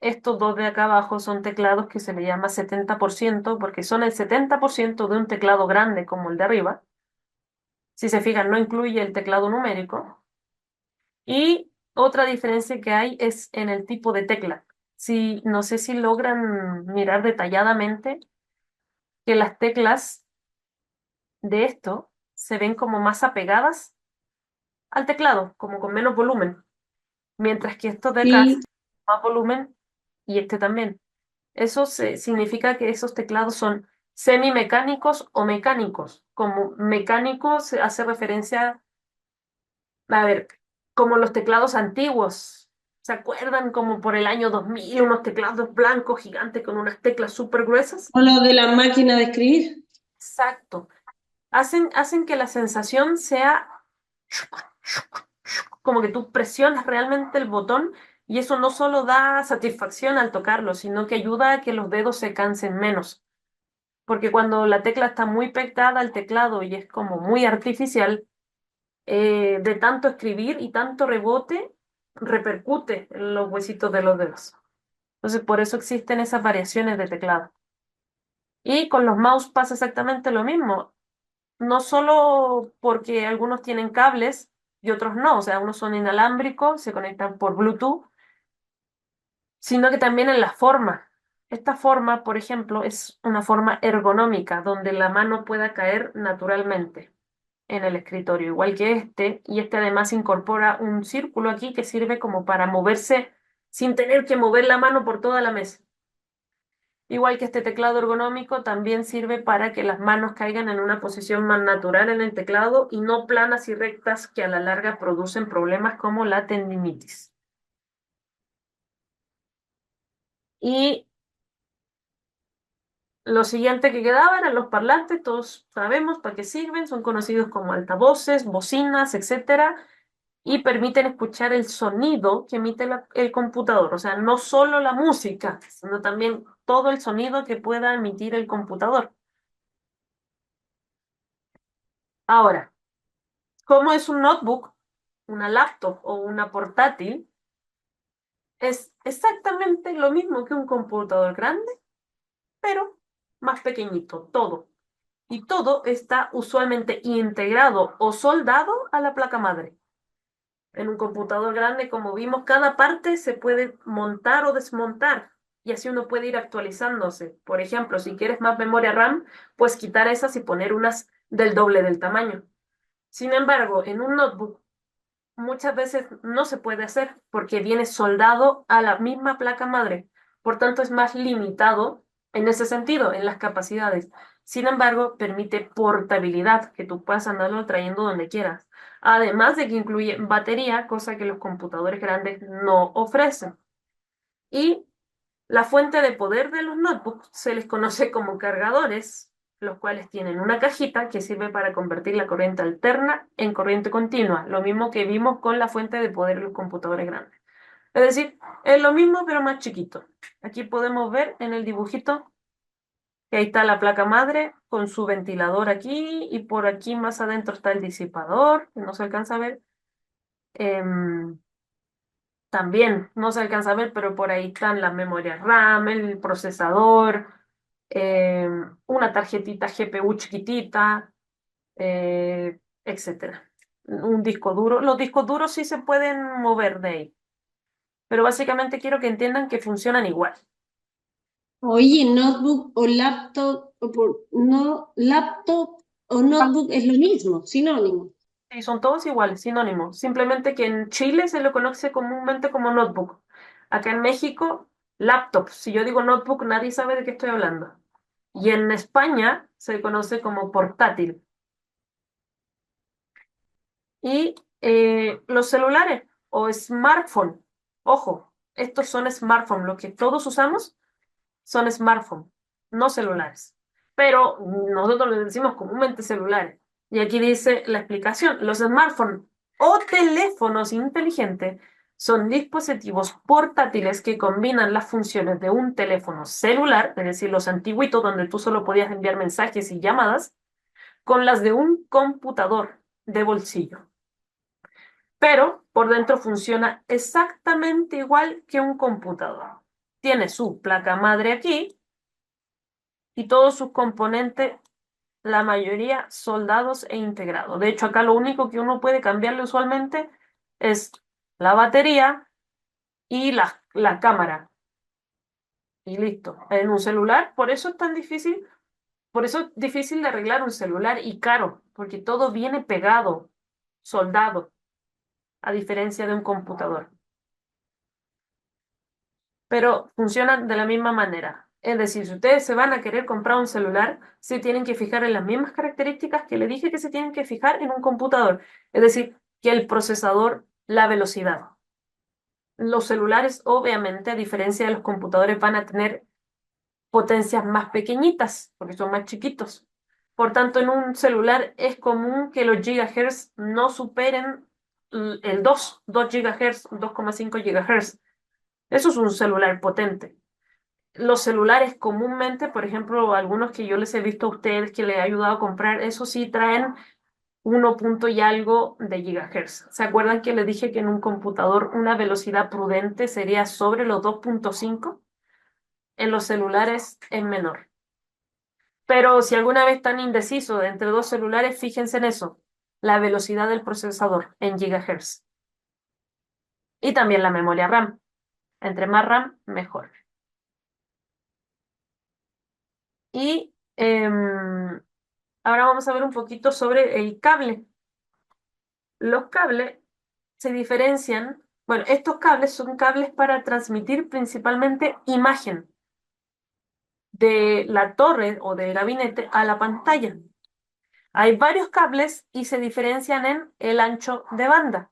Estos dos de acá abajo son teclados que se le llama 70% porque son el 70% de un teclado grande como el de arriba. Si se fijan, no incluye el teclado numérico. Y otra diferencia que hay es en el tipo de tecla. No sé si logran mirar detalladamente que las teclas de esto se ven como más apegadas al teclado, como con menos volumen, mientras que estos de acá Sí, más volumen y este también. Significa que esos teclados son semimecánicos o mecánicos. Como mecánicos se hace referencia, a ver, como los teclados antiguos. ¿Se acuerdan como por el año 2000 unos teclados blancos gigantes con unas teclas súper gruesas? o lo de la máquina de escribir. Exacto. Hacen que la sensación sea como que tú presionas realmente el botón y eso no solo da satisfacción al tocarlo, sino que ayuda a que los dedos se cansen menos. Porque cuando la tecla está muy pegada al teclado y es como muy artificial, de tanto escribir y tanto rebote, repercute en los huesitos de los dedos. Entonces, por eso existen esas variaciones de teclado. Y con los mouse pasa exactamente lo mismo. No solo porque algunos tienen cables y otros no, o sea, unos son inalámbricos, se conectan por Bluetooth, sino que también en la forma. Esta forma, por ejemplo, es una forma ergonómica, donde la mano pueda caer naturalmente en el escritorio, igual que y este además incorpora un círculo aquí que sirve como para moverse sin tener que mover la mano por toda la mesa. Igual que este teclado ergonómico, también sirve para que las manos caigan en una posición más natural en el teclado y no planas y rectas que a la larga producen problemas como la tendinitis. Y lo siguiente que quedaba eran los parlantes, todos sabemos para qué sirven, son conocidos como altavoces, bocinas, etcétera, y permiten escuchar el sonido que emite el computador, o sea, no solo la música, sino también todo el sonido que pueda emitir el computador. Ahora, ¿cómo es un notebook, una laptop o una portátil? Es exactamente lo mismo que un computador grande, pero más pequeñito, todo. Y todo está usualmente integrado o soldado a la placa madre. En un computador grande, como vimos, cada parte se puede montar o desmontar y así uno puede ir actualizándose. Por ejemplo, si quieres más memoria RAM, puedes quitar esas y poner unas del doble del tamaño. Sin embargo, en un notebook muchas veces no se puede hacer porque viene soldado a la misma placa madre. Por tanto, es más limitado en ese sentido, en las capacidades. Sin embargo, permite portabilidad, que tú puedas andarlo trayendo donde quieras. Además de que incluye batería, cosa que los computadores grandes no ofrecen. Y La fuente de poder de los notebooks se les conoce como cargadores, los cuales tienen una cajita que sirve para convertir la corriente alterna en corriente continua, lo mismo que vimos con la fuente de poder de los computadores grandes. Es decir, es lo mismo pero más chiquito. Aquí podemos ver en el dibujito que ahí está la placa madre con su ventilador aquí y por aquí más adentro está el disipador, que no se alcanza a ver. Em, También no se alcanza a ver, pero por ahí están las memorias RAM, el procesador, una tarjetita GPU chiquitita, etcétera. Un disco duro. Los discos duros sí se pueden mover de ahí, pero básicamente quiero que entiendan que funcionan igual. Oye, notebook o laptop, no, laptop o notebook es lo mismo, sinónimo. Sí, son todos iguales, sinónimos. Simplemente que en Chile se lo conoce comúnmente como notebook. Acá en México, laptop. Si yo digo notebook, nadie sabe de qué estoy hablando. Y en España se conoce como portátil. Y los celulares o smartphone. Ojo, estos son smartphone. Lo que todos usamos son smartphone, no celulares. Pero nosotros les decimos comúnmente celulares. Y aquí dice la explicación. Los smartphones o teléfonos inteligentes son dispositivos portátiles que combinan las funciones de un teléfono celular, es decir, los antiguitos donde tú solo podías enviar mensajes y llamadas, con las de un computador de bolsillo. Pero por dentro funciona exactamente igual que un computador. Tiene su placa madre aquí y todos sus componentes, la mayoría soldados e integrados. De hecho, acá lo único que uno puede cambiarle usualmente es la batería y la cámara. Y listo. En un celular, por eso es tan difícil, por eso es difícil de arreglar un celular y caro, porque todo viene pegado, soldado, a diferencia de un computador. Pero funcionan de la misma manera. Es decir, si ustedes se van a querer comprar un celular, se tienen que fijar en las mismas características que le dije que se tienen que fijar en un computador. Es decir, que el procesador, la velocidad. Los celulares, obviamente, a diferencia de los computadores, van a tener potencias más pequeñitas, porque son más chiquitos. Por tanto, en un celular es común que los gigahertz no superen el 2 gigahertz, 2,5 gigahertz. Eso es un celular potente. Los celulares comúnmente, por ejemplo, algunos que yo les he visto a ustedes que les he ayudado a comprar, eso sí traen 1 punto y algo de gigahertz. ¿Se acuerdan que les dije que en un computador una velocidad prudente sería sobre los 2,5? En los celulares es menor. Pero si alguna vez están indecisos entre dos celulares, fíjense en eso, la velocidad del procesador en gigahertz. Y también la memoria RAM. Entre más RAM, mejor. Y ahora vamos a ver un poquito sobre el cable. Los cables se diferencian, bueno, estos cables son cables para transmitir principalmente imagen de la torre o del gabinete a la pantalla. Hay varios cables y se diferencian en el ancho de banda.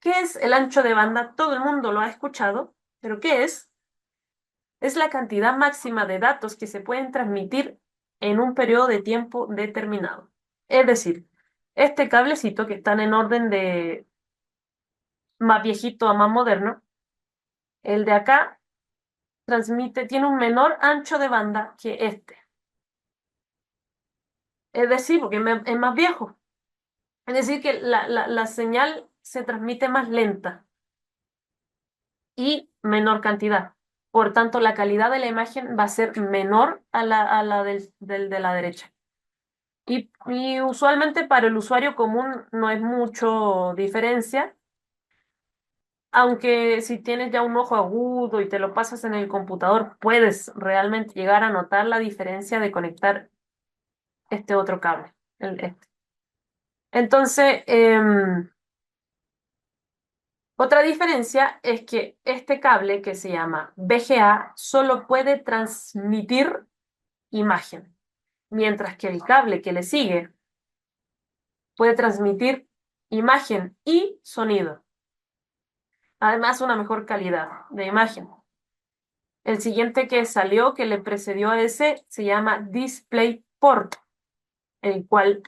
¿Qué es el ancho de banda? Todo el mundo lo ha escuchado, pero ¿qué es? Es la cantidad máxima de datos que se pueden transmitir en un periodo de tiempo determinado. Es decir, este cablecito que están en orden de más viejito a más moderno, el de acá tiene un menor ancho de banda que este. Es decir, porque es más viejo. Es decir, que la señal se transmite más lenta y menor cantidad. Por tanto, la calidad de la imagen va a ser menor a la del de la derecha. Y usualmente para el usuario común no es mucho diferencia, aunque si tienes ya un ojo agudo y te lo pasas en el computador, puedes realmente llegar a notar la diferencia de conectar este otro cable, este. Entonces, otra diferencia es que este cable que se llama VGA solo puede transmitir imagen, mientras que el cable que le sigue puede transmitir imagen y sonido. Además, una mejor calidad de imagen. El siguiente que salió, que le precedió a ese, se llama DisplayPort, el cual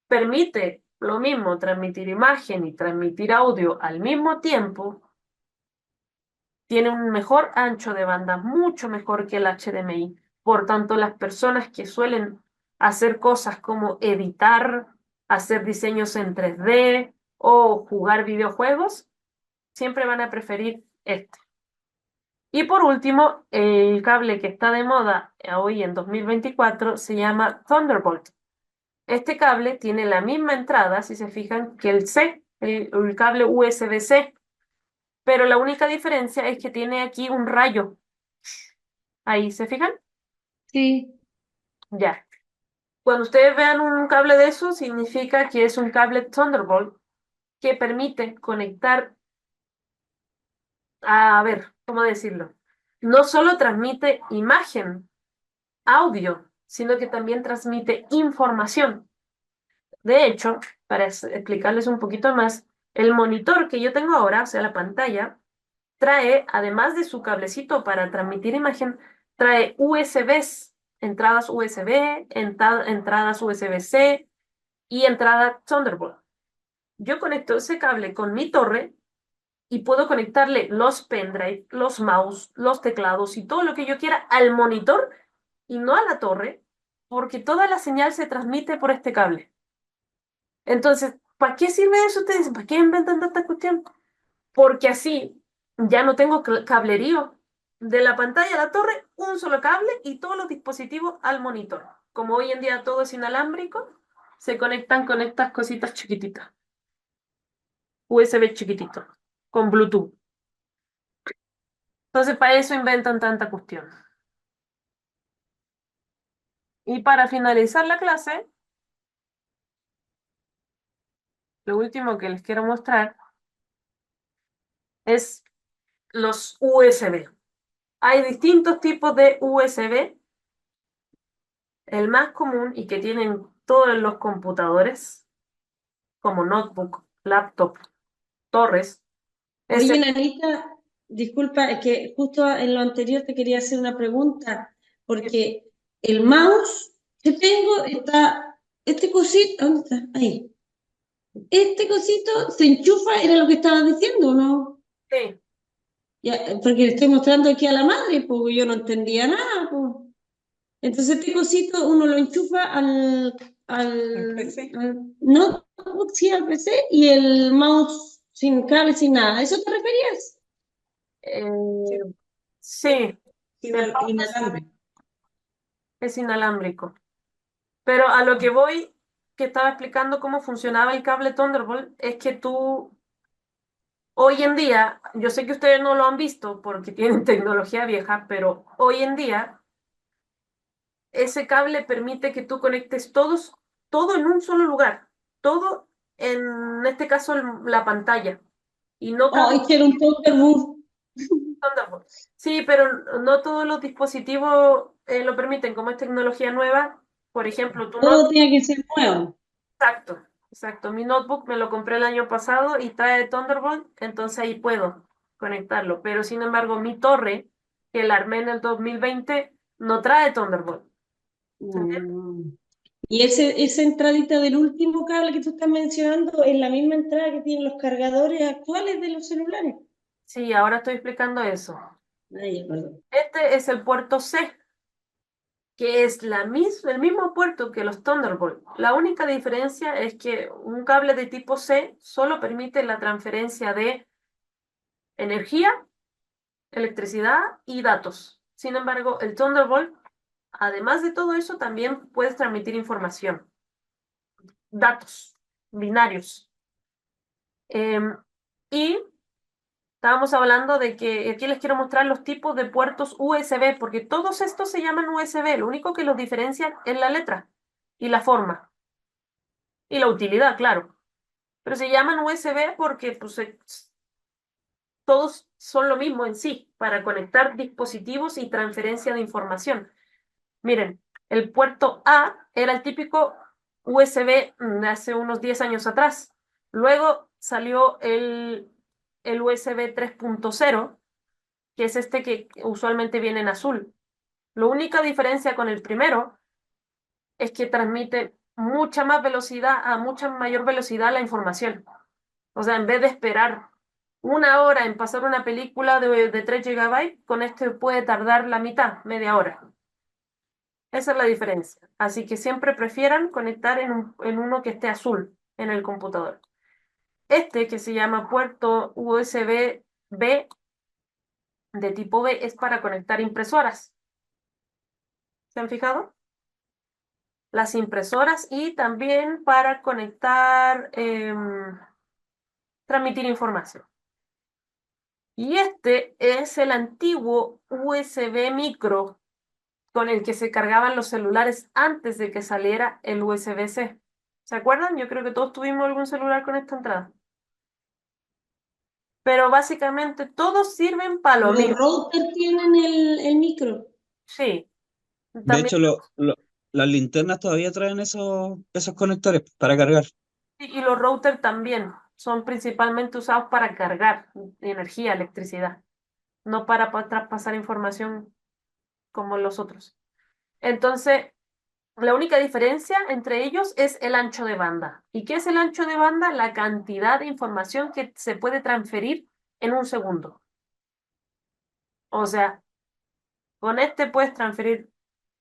permite lo mismo, transmitir imagen y transmitir audio al mismo tiempo. Tiene un mejor ancho de banda, mucho mejor que el HDMI. Por tanto, las personas que suelen hacer cosas como editar, hacer diseños en 3D o jugar videojuegos, siempre van a preferir este. Y por último, el cable que está de moda hoy en 2024 se llama Thunderbolt. Este cable tiene la misma entrada, si se fijan, que el C, el cable USB-C, pero la única diferencia es que tiene aquí un rayo. Ahí, ¿se fijan? Sí. Ya. Cuando ustedes vean un cable de eso, significa que es un cable Thunderbolt que permite conectar, a ver, ¿cómo decirlo? No solo transmite imagen, audio, sino que también transmite información. De hecho, para explicarles un poquito más, el monitor que yo tengo ahora, o sea, la pantalla, trae, además de su cablecito para transmitir imagen, trae USBs, entradas USB, entradas USB-C y entrada Thunderbolt. Yo conecto ese cable con mi torre y puedo conectarle los pendrive, los mouse, los teclados y todo lo que yo quiera al monitor y no a la torre, porque toda la señal se transmite por este cable. Entonces, ¿para qué sirve eso? Ustedes dicen, ¿para qué inventan tanta cuestión? Porque así ya no tengo cablerío. De la pantalla a la torre, un solo cable y todos los dispositivos al monitor. Como hoy en día todo es inalámbrico, se conectan con estas cositas chiquititas. USB chiquitito, con Bluetooth. Entonces, para eso inventan tanta cuestión. Y para finalizar la clase, lo último que les quiero mostrar es los USB. Hay distintos tipos de USB. El más común y que tienen todos los computadores, como notebook, laptop, torres, es Oye, el... Nanita, disculpa, es que justo en lo anterior te quería hacer una pregunta, porque el mouse que tengo está, este cosito, ¿dónde está? Ahí. Este cosito se enchufa, era lo que estabas diciendo, ¿no? Sí, Ya, porque le estoy mostrando aquí a la madre, porque yo no entendía nada, pues. Entonces este cosito uno lo enchufa ¿Al PC? al notebook, sí, al PC, y el mouse sin cable, sin nada. ¿A eso te referías? eh, sí, el mouse Inalámbrico. es inalámbrico. Pero a lo que voy, que estaba explicando cómo funcionaba el cable Thunderbolt, es que tú, hoy en día, yo sé que ustedes no lo han visto porque tienen tecnología vieja, pero hoy en día ese cable permite que tú conectes todo en un solo lugar, todo en este caso la pantalla, y no Oh, cada hicieron un Thunderbolt. Thunderbolt. Sí, pero no todos los dispositivos lo permiten, como es tecnología nueva, por ejemplo, tu Todo notebook, tiene que ser nuevo. exacto, exacto, mi notebook me lo compré el año pasado y trae Thunderbolt, entonces ahí puedo conectarlo, pero sin embargo mi torre, que la armé en el 2020, no trae Thunderbolt. Mm. Y esa entradita del último cable que tú estás mencionando es la misma entrada que tienen los cargadores actuales de los celulares. Sí, ahora estoy explicando eso. Ay, ya, perdón. Este es el puerto C, que es el mismo puerto que los Thunderbolt. La única diferencia es que un cable de tipo C solo permite la transferencia de energía, electricidad y datos. Sin embargo, el Thunderbolt, además de todo eso, también puedes transmitir información, datos binarios. Y estábamos hablando de que aquí les quiero mostrar los tipos de puertos USB, porque todos estos se llaman USB, lo único que los diferencia es la letra y la forma y la utilidad, claro. Pero se llaman USB porque pues, todos son lo mismo en sí, para conectar dispositivos y transferencia de información. Miren, el puerto A era el típico USB hace unos 10 años atrás. Luego salió el USB 3.0 que es este que usualmente viene en azul. La única diferencia con el primero es que transmite mucha más velocidad, a mucha mayor velocidad la información. O sea, en vez de esperar 1 hora en pasar una película de 3 GB, con este puede tardar la mitad, media hora. Esa es la diferencia. Así que siempre prefieran conectar en uno que esté azul en el computador. Este, que se llama puerto USB-B de tipo B, es para conectar impresoras. ¿Se han fijado? Las impresoras, y también para conectar, transmitir información. Y este es el antiguo USB micro con el que se cargaban los celulares antes de que saliera el USB-C. ¿Se acuerdan? Yo creo que todos tuvimos algún celular con esta entrada. Pero básicamente todos sirven para lo Los mismo. routers tienen el micro. Sí, De también. hecho, las linternas todavía traen esos conectores para cargar. Y los routers también son principalmente usados para cargar energía, electricidad, no para traspasar información como los otros. Entonces, la única diferencia entre ellos es el ancho de banda. ¿Y qué es el ancho de banda? La cantidad de información que se puede transferir en un segundo. O sea, con este puedes transferir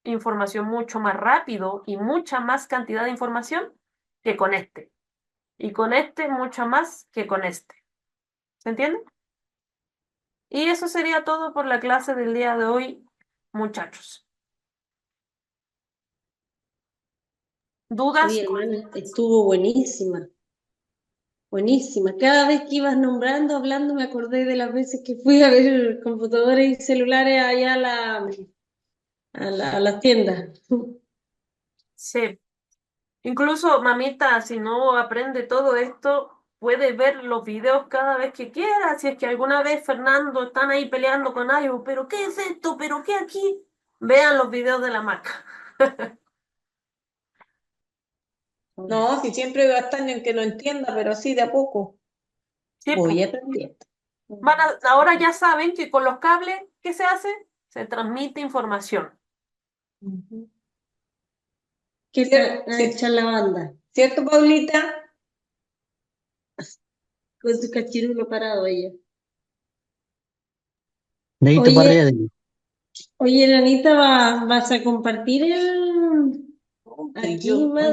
información mucho más rápido y mucha más cantidad de información que con este. Y con este mucha más que con este. ¿Se entiende? Y eso sería todo por la clase del día de hoy, muchachos. ¿Dudas? Oye, hermana, estuvo buenísima. Buenísima. Cada vez que ibas nombrando, hablando, me acordé de las veces que fui a ver computadores y celulares allá a las tiendas. Sí. Incluso, mamita, si no aprende todo esto, puede ver los videos cada vez que quiera. Si es que alguna vez Fernando están ahí peleando con algo, ¿pero qué es esto? ¿Pero qué aquí? Vean los videos de la Maca. No, si siempre va a estar en que lo entienda, pero así de a poco. Sí, Voy aprendiendo. ahora ya saben que con los cables, ¿qué se hace? Se transmite información. Ujú. ¿Qué ¿Cierto, tal hecha la banda? ¿cierto, Paulita? Con su cachirulo parado ella. Dedito para Oye, arriba. oye, Nanita, ¿vas a compartir el aquí Yo- más